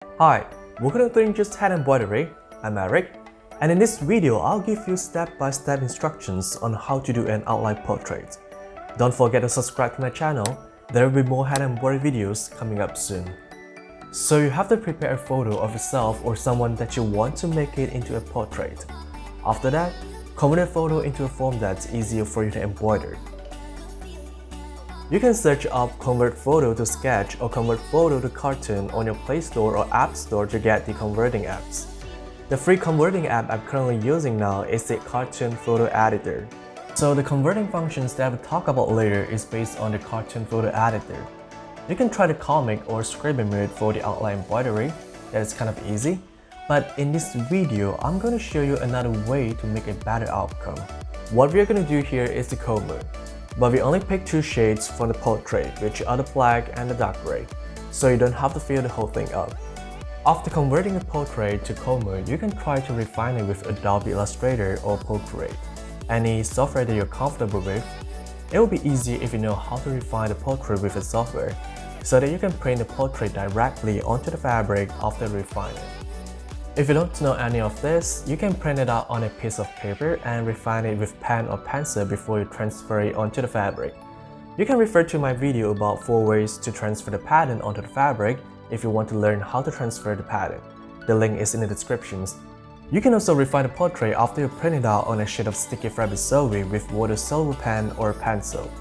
Hi, welcome to 3 Inches Hand Embroidery. I'm Eric, and in this video, I'll give you step-by-step instructions on how to do an outline portrait. Don't forget to subscribe to my channel. There will be more hand embroidery videos coming up soon. So you have to prepare a photo of yourself or someone that you want to make it into a portrait. After that, convert the photo into a form that's easier for you to embroider. You can search up Convert Photo to Sketch or Convert Photo to Cartoon on your Play Store or App Store to get the converting apps. The free converting app I'm currently using now is the Cartoon Photo Editor. So the converting functions that I will talk about later is based on the Cartoon Photo Editor. You can try the comic or scribbling mode for the outline embroidery. That is kind of easy. But in this video, I'm going to show you another way to make a better outcome. What we are going to do here is the comb mode. But we only pick 2 shades from the portrait, which are the black and the dark gray, so you don't have to fill the whole thing up. After converting the portrait to comb mode, you can try to refine it with Adobe Illustrator or Procreate, any software that you're comfortable with. It will be easier if you know how to refine the portrait with the software, so that you can print the portrait directly onto the fabric after refining. If you don't know any of this, you can print it out on a piece of paper and refine it with pen or pencil before you transfer it onto the fabric. You can refer to my video about 4 ways to transfer the pattern onto the fabric if you want to learn how to transfer the pattern. The link is in the descriptions. You can also refine the portrait after you print it out on a sheet of sticky fabric solving with water soluble pen or pencil.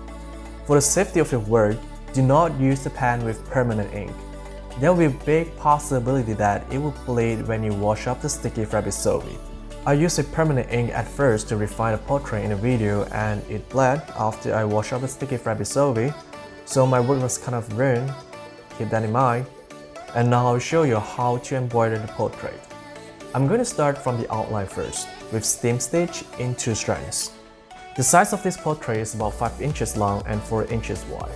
For the safety of your work, do not use the pen with permanent ink. There will be a big possibility that it will bleed when you wash up the sticky fabric solving. I used a permanent ink at first to refine the portrait in the video and it bled after I washed up the sticky fabric solving, so my work was kind of ruined. Keep that in mind. And now I'll show you how to embroider the portrait. I'm going to start from the outline first, with seam stitch in 2 strands. The size of this portrait is about 5 inches long and 4 inches wide.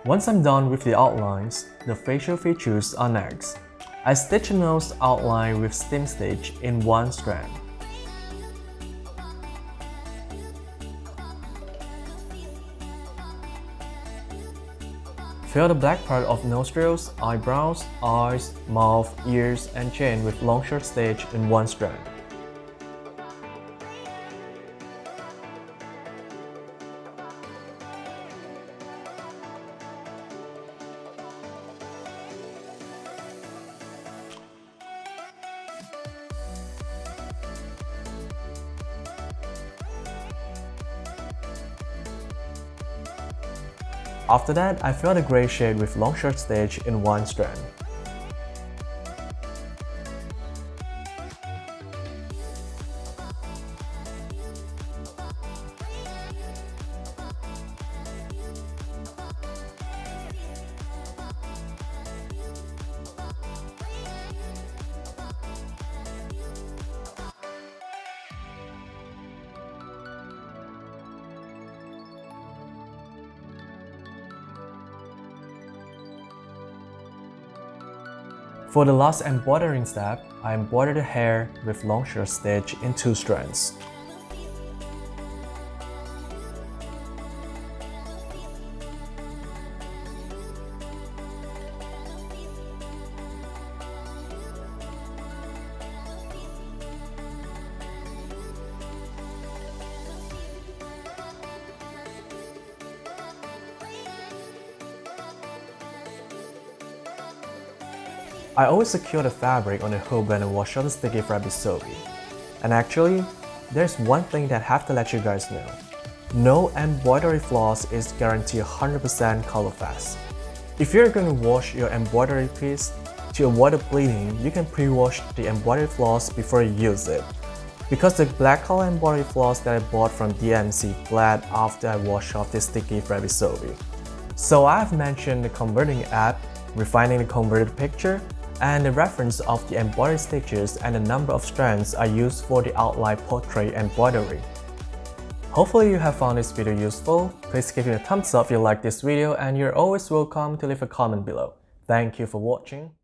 Once I'm done with the outlines, the facial features are next. I stitch a nose outline with seam stitch in 1 strand. Fill the black part of nostrils, eyebrows, eyes, mouth, ears, and chin with long short stitch in 1 strand. After that, I fill the gray shade with long short stitch in 1 strand. For the last embroidering step, I embroider the hair with long short stitch in 2 strands. I always secure the fabric on the hook when I wash out the sticky fabric solving. And actually, there's one thing that I have to let you guys know. No embroidery floss is guaranteed 100% color fast. If you're going to wash your embroidery piece, to avoid the bleeding, you can pre-wash the embroidery floss before you use it. because the black color embroidery floss that I bought from DMC bled after I washed off the sticky Frabisovi. So I've mentioned the converting app, refining the converted picture, and the reference of the embroidery stitches and the number of strands I used for the outline portrait embroidery. Hopefully you have found this video useful. Please give it a thumbs up if you like this video, and you're always welcome to leave a comment below. Thank you for watching.